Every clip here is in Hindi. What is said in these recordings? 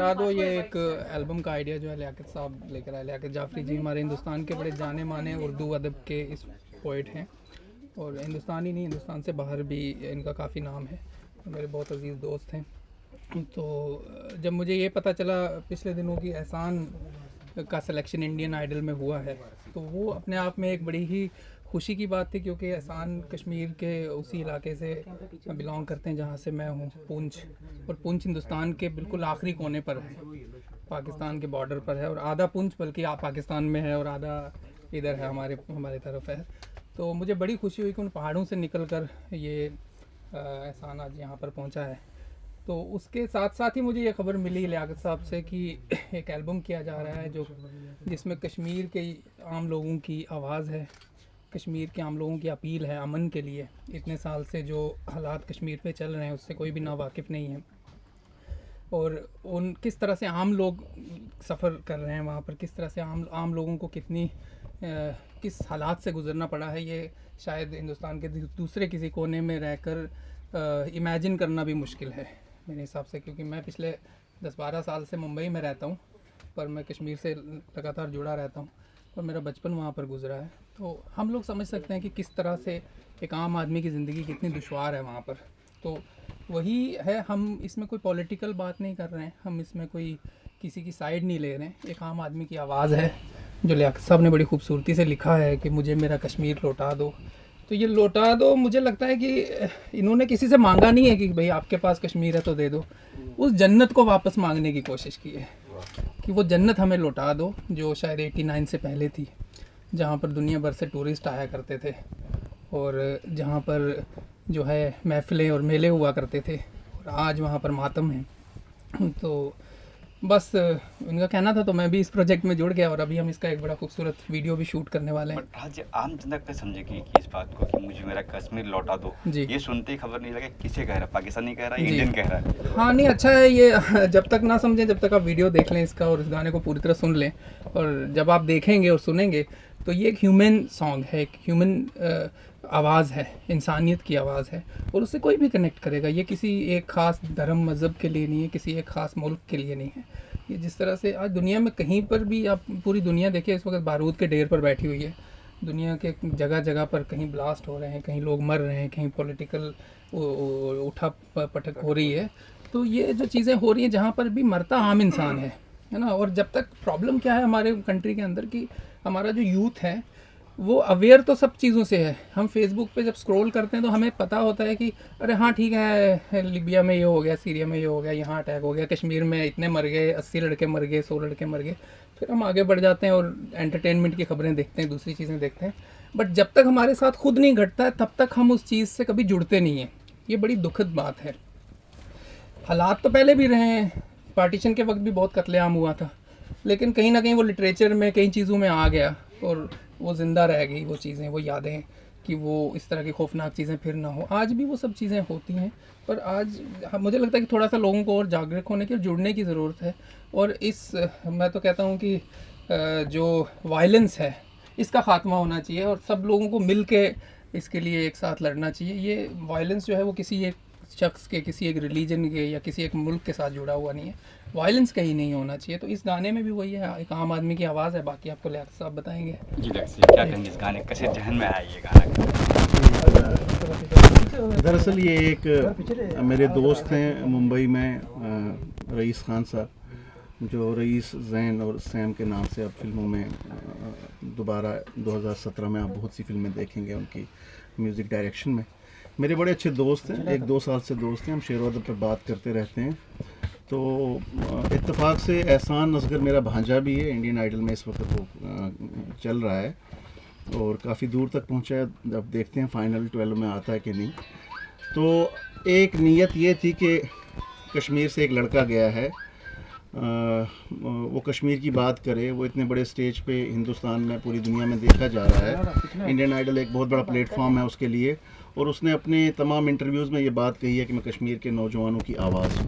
लौटा दो ये एक एल्बम का आइडिया जो है लियाकत साहब लेकर आए। लियाकत जाफरी जी हमारे हिंदुस्तान के बड़े जाने माने उर्दू अदब के इस पोइट हैं, और हिंदुस्तान ही नहीं हिंदुस्तान से बाहर भी इनका काफ़ी नाम है, मेरे बहुत अजीज़ दोस्त हैं। तो जब मुझे ये पता चला पिछले दिनों की एहसान का सिलेक्शन इंडियन आइडल में हुआ है, तो वो अपने आप में एक बड़ी ही खुशी की बात थी, क्योंकि एहसान कश्मीर के उसी इलाके से बिलोंग करते हैं जहाँ से मैं हूँ, पुंछ। और पुंछ हिंदुस्तान के बिल्कुल आखिरी कोने पर है, पाकिस्तान के बॉर्डर पर है, और आधा पुंछ बल्कि पाकिस्तान में है और आधा इधर है हमारे तरफ है। तो मुझे बड़ी खुशी हुई कि उन पहाड़ों से निकल कर ये एहसान आज यहाँ पर पहुँचा है। तो उसके साथ साथ ही मुझे ये खबर मिली लियाकत साहब से कि एक एल्बम किया जा रहा है जिसमें कश्मीर के आम लोगों की आवाज़ है, कश्मीर के आम लोगों की अपील है अमन के लिए। इतने साल से जो हालात कश्मीर पे चल रहे हैं उससे कोई भी नावाकिफ़ नहीं है, और उन किस तरह से आम लोग सफ़र कर रहे हैं वहाँ पर, किस तरह से आम लोगों को किस हालात से गुज़रना पड़ा है, ये शायद हिंदुस्तान के दूसरे किसी कोने में रहकर इमेजिन करना भी मुश्किल है मेरे हिसाब से। क्योंकि मैं पिछले 10-12 साल से मुंबई में रहता हूँ, पर मैं कश्मीर से लगातार जुड़ा रहता हूँ और मेरा बचपन वहाँ पर गुजरा है। तो हम लोग समझ सकते हैं कि किस तरह से एक आम आदमी की ज़िंदगी कितनी दुश्वार है वहाँ पर। तो वही है, हम इसमें कोई पॉलिटिकल बात नहीं कर रहे हैं, हम इसमें कोई किसी की साइड नहीं ले रहे हैं। एक आम आदमी की आवाज़ है जो लियाकत साहब ने बड़ी खूबसूरती से लिखा है कि मुझे मेरा कश्मीर लौटा दो। तो ये लौटा दो, मुझे लगता है कि इन्होंने किसी से मांगा नहीं है कि भाई आपके पास कश्मीर है तो दे दो, उस जन्नत को वापस मांगने की कोशिश की है कि वो जन्नत हमें लौटा दो जो शायद 89 से पहले थी, जहाँ पर दुनिया भर से टूरिस्ट आया करते थे और जहाँ पर जो है महफ़िलें और मेले हुआ करते थे, और आज वहाँ पर मातम है। तो बस उनका कहना था, तो मैं भी इस प्रोजेक्ट में जुड़ गया और अभी हम इसका एक बड़ा खूबसूरत वीडियो भी शूट करने वाले हैं। आज आम जनता कैसे समझेगी कि इस बात को कि मुझे मेरा कश्मीर लौटा दो जी, ये सुनते ही खबर नहीं लगे किसे कह रहा है, पाकिस्तानी कह रहा है, इंडियन कह रहा है। हाँ नहीं, अच्छा है ये जब तक ना समझें, जब तक आप वीडियो देख लें इसका और इस गाने को पूरी तरह सुन लें, और जब आप देखेंगे और सुनेंगे तो ये एक ह्यूमन सॉन्ग है, एक ह्यूमन आवाज़ है, इंसानियत की आवाज़ है, और उससे कोई भी कनेक्ट करेगा। ये किसी एक ख़ास धर्म मज़हब के लिए नहीं है, किसी एक ख़ास मुल्क के लिए नहीं है। ये जिस तरह से आज दुनिया में कहीं पर भी आप पूरी दुनिया देखिए, इस वक्त बारूद के ढेर पर बैठी हुई है दुनिया के जगह जगह पर, कहीं ब्लास्ट हो रहे हैं, कहीं लोग मर रहे हैं, कहीं पॉलिटिकल उठा पटक हो रही है। तो ये जो चीज़ें हो रही हैं जहाँ पर भी मरता आम इंसान है ना। और जब तक प्रॉब्लम क्या है हमारे कंट्री के अंदर कि हमारा जो यूथ है वो अवेयर तो सब चीज़ों से है। हम फेसबुक पे जब स्क्रॉल करते हैं तो हमें पता होता है कि अरे हाँ ठीक है, लीबिया में ये हो गया, सीरिया में ये हो गया, यहाँ अटैक हो गया, कश्मीर में इतने मर गए, 80 लड़के मर गए, 100 लड़के मर गए। फिर हम आगे बढ़ जाते हैं और एंटरटेनमेंट की खबरें देखते हैं, दूसरी चीज़ें देखते हैं। बट जब तक हमारे साथ खुद नहीं घटता है तब तक हम उस चीज़ से कभी जुड़ते नहीं हैं। ये बड़ी दुखद बात है। हालात तो पहले भी रहे हैं, पार्टीशन के वक्त भी बहुत कत्लेआम हुआ था, लेकिन कहीं ना कहीं वो लिटरेचर में कई चीज़ों में आ गया और वो ज़िंदा रह गई, वो चीज़ें, वो यादें, कि वो इस तरह की खौफनाक चीज़ें फिर ना हो। आज भी वो सब चीज़ें होती हैं, पर आज मुझे लगता है कि थोड़ा सा लोगों को और जागरूक होने की और जुड़ने की ज़रूरत है। और मैं तो कहता हूँ कि जो वायलेंस है इसका ख़ात्मा होना चाहिए और सब लोगों को मिल के इसके लिए एक साथ लड़ना चाहिए। ये वायलेंस जो है वो किसी एक शख्स के, किसी एक रिलीजन के या किसी एक मुल्क के साथ जुड़ा हुआ नहीं है। वायलेंस कहीं नहीं होना चाहिए। तो इस गाने में भी वही है, एक आम आदमी की आवाज़ है। बाकी आपको लियाकत साहब बताएंगे। जी लियाकत, क्या कहेंगे इस गाने, कैसे जहन में आया ये गाना? दरअसल ये एक मेरे दोस्त हैं मुंबई में, रईस खान साहब, जो रईस, जैन और सैम के नाम से अब फिल्मों में दोबारा 2017 में आप बहुत सी फिल्में देखेंगे उनकी म्यूज़िक डायरेक्शन में। मेरे बड़े अच्छे दोस्त हैं, 1-2 साल से दोस्त हैं, हम शेर व अदब पर बात करते रहते हैं। तो इत्तेफाक से एहसान असगर मेरा भांजा भी है, इंडियन आइडल में इस वक्त वो चल रहा है और काफ़ी दूर तक पहुंचा है। अब देखते हैं फाइनल 12 में आता है कि नहीं। तो एक नीयत ये थी कि कश्मीर से एक लड़का गया है, वो कश्मीर की बात करे, वो इतने बड़े स्टेज पे हिंदुस्तान में, पूरी दुनिया में देखा जा रहा है। इंडियन आइडल एक बहुत बड़ा प्लेटफॉर्म है उसके लिए, और उसने अपने तमाम इंटरव्यूज़ में ये बात कही है कि मैं कश्मीर के नौजवानों की आवाज़ हूँ।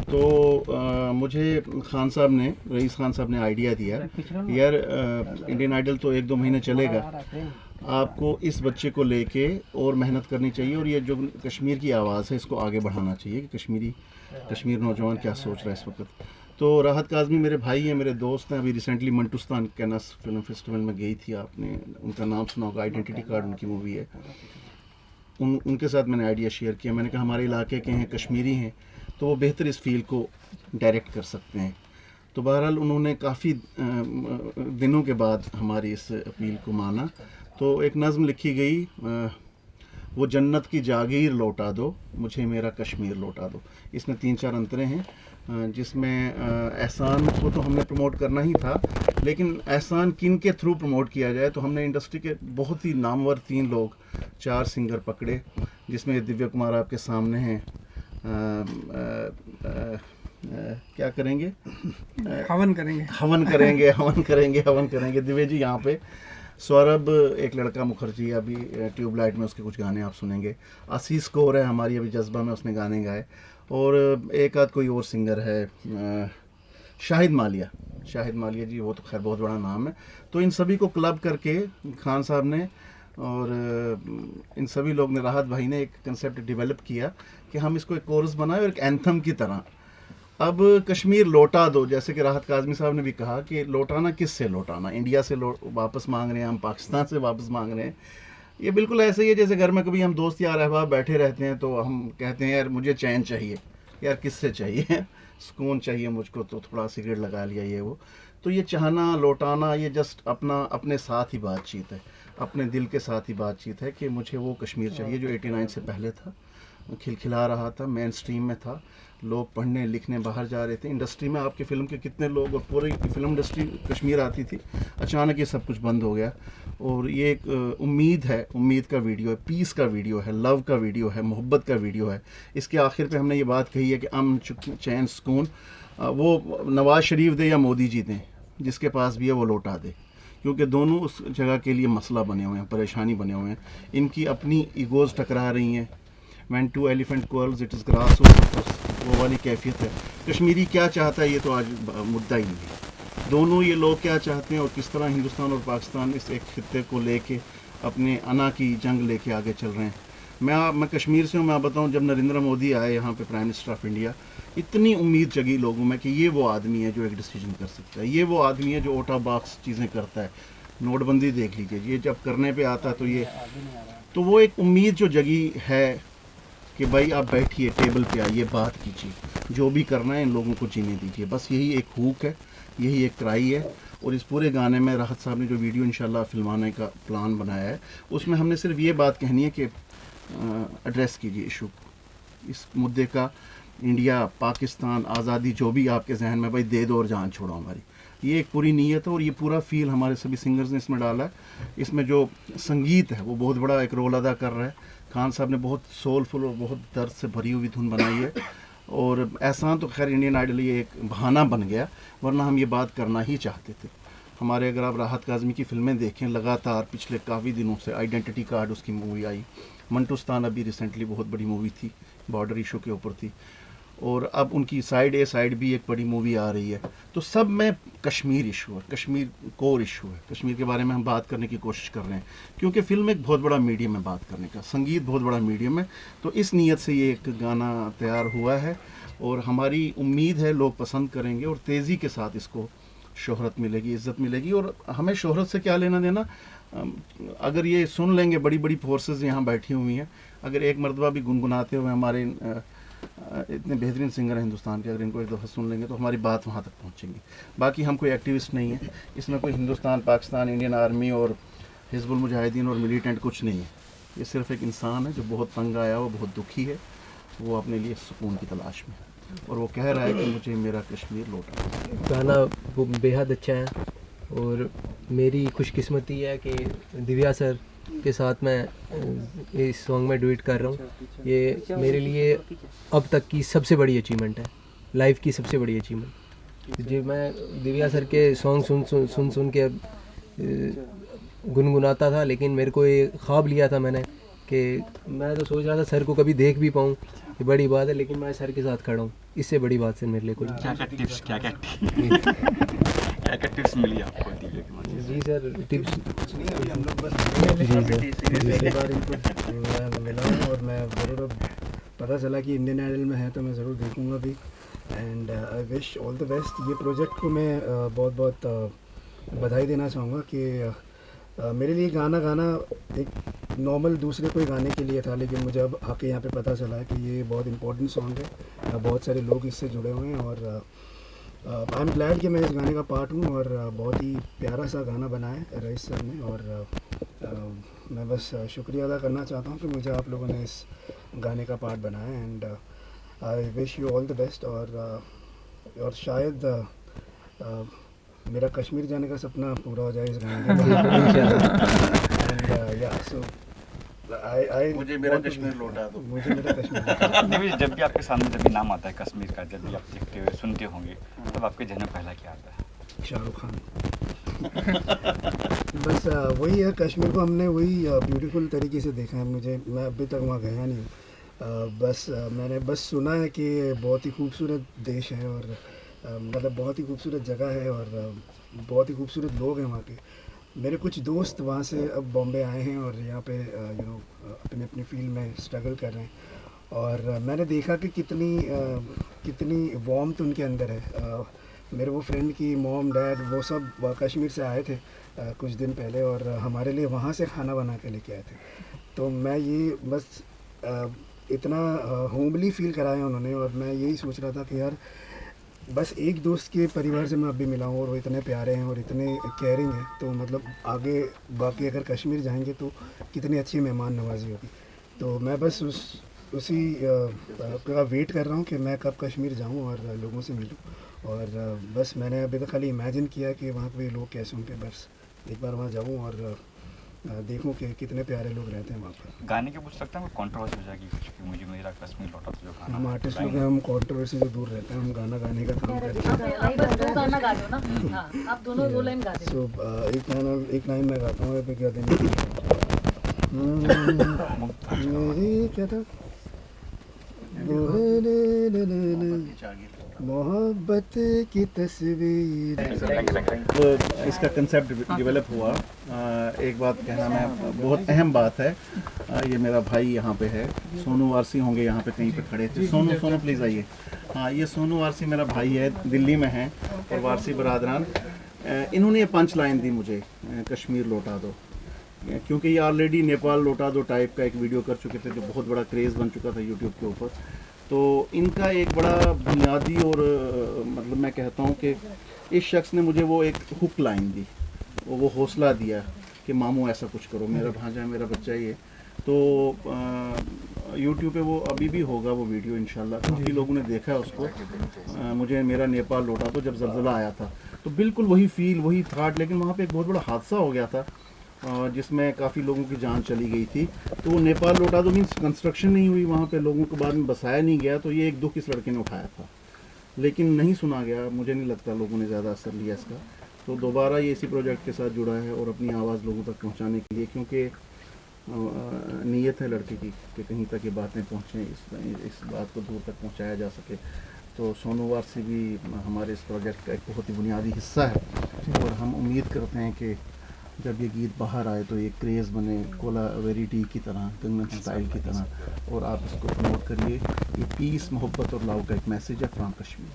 तो मुझे खान साहब ने, रईस खान साहब ने आइडिया दिया, यार इंडियन आइडल तो 1-2 महीने चलेगा, आपको इस बच्चे को लेके और मेहनत करनी चाहिए और ये जो कश्मीर की आवाज़ है इसको आगे बढ़ाना चाहिए कि कश्मीर नौजवान क्या सोच रहा है इस वक्त। तो राहत काज़मी मेरे भाई हैं, मेरे दोस्त हैं। अभी रिसेंटली मंटूस्तान कैनस फिल्म फेस्टिवल में गई थी, आपने उनका नाम सुना होगा, आइडेंटिटी कार्ड उनकी मूवी है। उनके साथ मैंने आइडिया शेयर किया। मैंने कहा हमारे इलाके के हैं, कश्मीरी हैं, तो वो बेहतर इस फील्ड को डायरेक्ट कर सकते हैं। तो बहरहाल उन्होंने काफ़ी दिनों के बाद हमारी इस अपील को माना। तो एक नज़्म लिखी गई, वो जन्नत की जागीर लौटा दो, मुझे मेरा कश्मीर लौटा दो। इसमें 3-4 अंतरे हैं, जिसमें एहसान को तो हमने प्रमोट करना ही था, लेकिन एहसान किन के थ्रू प्रमोट किया जाए। तो हमने इंडस्ट्री के बहुत ही नामवर 3 लोग, 4 सिंगर पकड़े, जिसमें दिव्या कुमार आपके सामने हैं। क्या करेंगे? हवन करेंगे, हवन करेंगे, हवन करेंगे, हवन करेंगे। दिव्या जी यहाँ पे। सौरभ, एक लड़का मुखर्जी, अभी ट्यूबलाइट में उसके कुछ गाने आप सुनेंगे। आशीष कौर है हमारी, अभी जज्बा में उसने गाने गाए। और एक आध कोई और सिंगर है, शाहिद मालिया, शाहिद मालिया जी, वो तो खैर बहुत बड़ा नाम है। तो इन सभी को क्लब करके खान साहब ने और इन सभी लोग ने, राहत भाई ने एक कंसेप्ट डेवलप किया कि हम इसको एक कोरस बनाए और एक एंथम की तरह। अब कश्मीर लौटा दो, जैसे कि राहत काज़मी साहब ने भी कहा कि लौटाना किस से लौटाना, इंडिया से वापस मांग रहे हैं हम, पाकिस्तान से वापस मांग रहे हैं। ये बिल्कुल ऐसे ही है जैसे घर में कभी हम दोस्त यार अहबाब बैठे रहते हैं तो हम कहते हैं यार मुझे चैन चाहिए, यार किससे चाहिए, सुकून चाहिए मुझको, तो थोड़ा सिगरेट लगा लिया ये वो। तो ये चाहना, लौटाना, ये जस्ट अपने साथ ही बातचीत है, अपने दिल के साथ ही बातचीत है कि मुझे वो कश्मीर चाहिए जो 89 से पहले था, खिलखिला रहा था, मेन स्ट्रीम में था, लोग पढ़ने लिखने बाहर जा रहे थे। इंडस्ट्री में आपके फ़िल्म के कितने लोग, और पूरी फिल्म इंडस्ट्री कश्मीर आती थी, अचानक ये सब कुछ बंद हो गया। और ये एक उम्मीद है, उम्मीद का वीडियो है, पीस का वीडियो है, लव का वीडियो है, मोहब्बत का वीडियो है। इसके आखिर पे हमने ये बात कही है कि अमन, चैन, सुकून वो नवाज़ शरीफ दे या मोदी जी दें, जिसके पास भी है वो लौटा दे, क्योंकि दोनों उस जगह के लिए मसला बने हुए हैं, परेशानी बने हुए हैं। इनकी अपनी ईगोज़ टकरा रही हैं। When two elephant quarrels it is grass, वो वाली कैफियत है। कश्मीरी क्या चाहता है ये तो आज मुद्दा ही नहीं है। दोनों ये लोग क्या चाहते हैं और किस तरह हिंदुस्तान और पाकिस्तान इस एक खित्ते को लेके अपने अना की जंग लेके आगे चल रहे हैं। मैं कश्मीर से हूँ। मैं बताऊँ, जब नरेंद्र मोदी आए यहाँ पे प्राइम मिनिस्टर ऑफ इंडिया, इतनी उम्मीद जगी लोगों में कि ये वो आदमी है जो एक डिसीजन कर सकता है, ये वो आदमी है जो ओटा बॉक्स चीज़ें करता है। नोटबंदी देख लीजिए, ये जब करने पे आता है तो वो एक उम्मीद जो जगी है कि भाई आप बैठिए, टेबल पे आइए, बात कीजिए, जो भी करना है इन लोगों को जीने दीजिए। बस यही एक हुक है, यही एक ट्राई है। और इस पूरे गाने में राहत साहब ने जो वीडियो इंशाल्लाह फिल्माने का प्लान बनाया है, उसमें हमने सिर्फ ये बात कहनी है कि एड्रेस कीजिए इशू, इस मुद्दे का। इंडिया, पाकिस्तान, आज़ादी, जो भी आपके जहन में, भाई दे दो और जान छोड़ो हमारी। ये एक पूरी नीयत है और ये पूरा फील हमारे सभी सिंगर्स ने इसमें डाला है। इसमें जो संगीत है वो बहुत बड़ा एक रोल अदा कर रहा है। खान साहब ने बहुत सोलफुल और बहुत दर्द से भरी हुई धुन बनाई है। और एहसान तो खैर इंडियन आइडल ये एक बहाना बन गया, वरना हम ये बात करना ही चाहते थे। हमारे, अगर आप राहत काज़मी की फ़िल्में देखें, लगातार पिछले काफ़ी दिनों से, आइडेंटिटी कार्ड उसकी मूवी आई, मंटूस्तान अभी रिसेंटली बहुत बड़ी मूवी थी, बॉर्डर इशू के ऊपर थी, और अब उनकी साइड ए साइड बी एक बड़ी मूवी आ रही है। तो सब में कश्मीर इशू है, कश्मीर कोर इशू है, कश्मीर के बारे में हम बात करने की कोशिश कर रहे हैं, क्योंकि फ़िल्म एक बहुत बड़ा मीडियम है बात करने का, संगीत बहुत बड़ा मीडियम है। तो इस नीयत से ये एक गाना तैयार हुआ है और हमारी उम्मीद है लोग पसंद करेंगे और तेज़ी के साथ इसको शोहरत मिलेगी, इज़्ज़त मिलेगी। और हमें शोहरत से क्या लेना देना, अगर ये सुन लेंगे, बड़ी बड़ी फोर्सेस यहाँ बैठी हुई हैं, अगर एक मरतबा भी गुनगुनाते हुए हमारे इतने बेहतरीन सिंगर हैं हिंदुस्तान के, अगर इनको एक दफ़ा सुन लेंगे तो हमारी बात वहाँ तक पहुँचेगी। बाकी हम कोई एक्टिविस्ट नहीं है, इसमें कोई हिंदुस्तान, पाकिस्तान, इंडियन आर्मी और हिजबुल मुजाहिदीन और मिलिटेंट कुछ नहीं है। ये सिर्फ एक इंसान है जो बहुत तंग आया, वो बहुत दुखी है, वो अपने लिए सुकून की तलाश में है और वो कह रहा है कि मुझे मेरा कश्मीर लौटा। गाना वो बेहद अच्छा है और मेरी खुशकिस्मती है कि दिव्या सर के साथ मैं इस सॉन्ग में डुएट कर रहा हूँ। ये मेरे लिए अब तक की सबसे बड़ी अचीवमेंट है, लाइफ की सबसे बड़ी अचीवमेंट। जी, मैं दिव्या सर के सॉन्ग सुन के गुनगुनाता था, लेकिन मेरे को ये ख्वाब लिया था मैंने कि मैं तो सोच रहा था सर को कभी देख भी पाऊँ, ये बड़ी बात है, लेकिन मैं सर के साथ खड़ा हूँ, इससे बड़ी बात से मेरे लिए कोई। क्या टिप्स मिली आपको? जी सर, टिप्स हम लोग बस बार इनको मिला हूँ और मैं ज़रूर, अब पता चला कि इंडियन आइडल में है तो मैं ज़रूर देखूँगा भी। And I wish all the best. ये प्रोजेक्ट को मैं बहुत बहुत बधाई देना चाहूँगा कि मेरे लिए गाना गाना एक नॉर्मल दूसरे कोई गाने के लिए था, लेकिन मुझे अब आके यहाँ पे पता चला है कि ये बहुत इम्पोर्टेंट सॉन्ग है, बहुत सारे लोग इससे जुड़े हुए हैं और आई एम ग्लैड कि मैं इस गाने का पार्ट हूँ और बहुत ही प्यारा सा गाना बनाया है रईस सर ने। और मैं बस शुक्रिया अदा करना चाहता हूँ कि मुझे आप लोगों ने इस गाने का पार्ट बनाया and I wish you all the best. और शायद मेरा कश्मीर जाने का सपना पूरा हो जाए इस गाने के। मुझे मेरा कश्मीर लौटा दो। मुझे मेरा कश्मीर नहीं, जब भी आपके सामने जब भी नाम आता है कश्मीर का, जब भी आप देखते हुए सुनते होंगे, तब आपके जहन में पहला क्या आता है? शाहरुख खान। बस वही है, कश्मीर को हमने वही ब्यूटीफुल तरीके से देखा है। मैं अभी तक वहाँ गया नहीं हूँ, मैंने बस सुना है कि बहुत ही खूबसूरत देश है और मतलब बहुत ही खूबसूरत जगह है और बहुत ही खूबसूरत लोग हैं वहाँ के। मेरे कुछ दोस्त वहाँ से अब बॉम्बे आए हैं और यहाँ पे अपनी अपनी फील्ड में स्ट्रगल कर रहे हैं और मैंने देखा कि कितनी वार्मथ उनके अंदर है। मेरे वो फ्रेंड की मॉम डैड वो सब कश्मीर से आए थे कुछ दिन पहले और हमारे लिए वहाँ से खाना बना के लेके आए थे। तो मैं ये बस इतना होमली फील कराया उन्होंने और मैं यही सोच रहा था कि यार बस एक दोस्त के परिवार से मैं अभी मिला हूँ और वो इतने प्यारे हैं और इतने केयरिंग हैं, तो मतलब आगे बाकी अगर कश्मीर जाएंगे तो कितनी अच्छी मेहमान नवाजी होगी। तो मैं बस उसी का वेट कर रहा हूँ कि मैं कब कश्मीर जाऊँ और लोगों से मिलूँ और बस मैंने अभी तक खाली इमेजिन किया कि वहाँ पे लोग कैसे होंगे। बस एक बार वहाँ जाऊँ और देखूँ कि कितने प्यारे लोग रहते हैं वहाँ पर। गाने के पूछ सकता हूँ कंट्रोवर्सी हो जाएगी कुछ कि मुझे मेरा कश्मीर लौटा तो जो गाना हम आर्टिस्ट लोग हैं, हम कंट्रोवर्सी से दूर रहते हैं, हम गाना गाने का काम करते हैं। बस दो गाना गा दो ना। हाँ, आप दोनों दो लाइन गा दो। सो एक लाइन मैं गाता हूँ पे क्या दिन मेरी क्या था मोहब्बत की तस्वीर। तो इसका कंसेप्ट डेवलप हुआ। एक बात कहना मैं बहुत अहम बात है, ये मेरा भाई यहाँ पे है, सोनू वारसी होंगे यहाँ पे कहीं पे खड़े थे। सोनू प्लीज़ आइए। हाँ, ये सोनू वारसी मेरा भाई है, दिल्ली में है और वारसी बरादरान। इन्होंने ये पंच लाइन दी मुझे, कश्मीर लौटा दो, क्योंकि ये ऑलरेडी नेपाल लौटा दो टाइप का एक वीडियो कर चुके थे जो बहुत बड़ा क्रेज़ बन चुका था यूट्यूब के ऊपर। तो इनका एक बड़ा बुनियादी और मतलब मैं कहता हूँ कि इस शख्स ने मुझे वो एक हुक लाइन दी, वो हौसला दिया कि मामू ऐसा कुछ करो, मेरा भांजा है, मेरा बच्चा ही है। तो यूट्यूब पे वो अभी भी होगा वो वीडियो इंशाल्लाह, काफ़ी लोगों ने देखा है उसको। मुझे मेरा नेपाल लौटा तो जब ज़लज़ला आया था तो बिल्कुल वही फील वही थाट, लेकिन वहाँ पे एक बहुत बड़ा हादसा हो गया था जिसमें काफ़ी लोगों की जान चली गई थी। तो वो नेपाल लौटा दो मीन्स कंस्ट्रक्शन नहीं हुई वहाँ पे, लोगों को बाद में बसाया नहीं गया। तो ये एक दुख इस लड़के ने उठाया था लेकिन नहीं सुना गया। मुझे नहीं लगता लोगों ने ज़्यादा असर लिया इसका। तो दोबारा ये इसी प्रोजेक्ट के साथ जुड़ा है और अपनी आवाज़ लोगों तक पहुँचाने के लिए, क्योंकि नीयत है लड़के की कि कहीं तक ये बातें पहुँचें, इस बात को दूर तक पहुँचाया जा सके। तो सोनू वारसी भी हमारे इस प्रोजेक्ट का एक बहुत ही बुनियादी हिस्सा है और हम उम्मीद करते हैं कि जब ये गीत बाहर आए तो ये क्रेज़ बने कोलावेरिटी की तरह, गंगन स्टाइल की तरह, और आप इसको प्रमोट करिए। ये पीस, मोहब्बत और लव का एक मैसेज है फ्रॉम कश्मीर।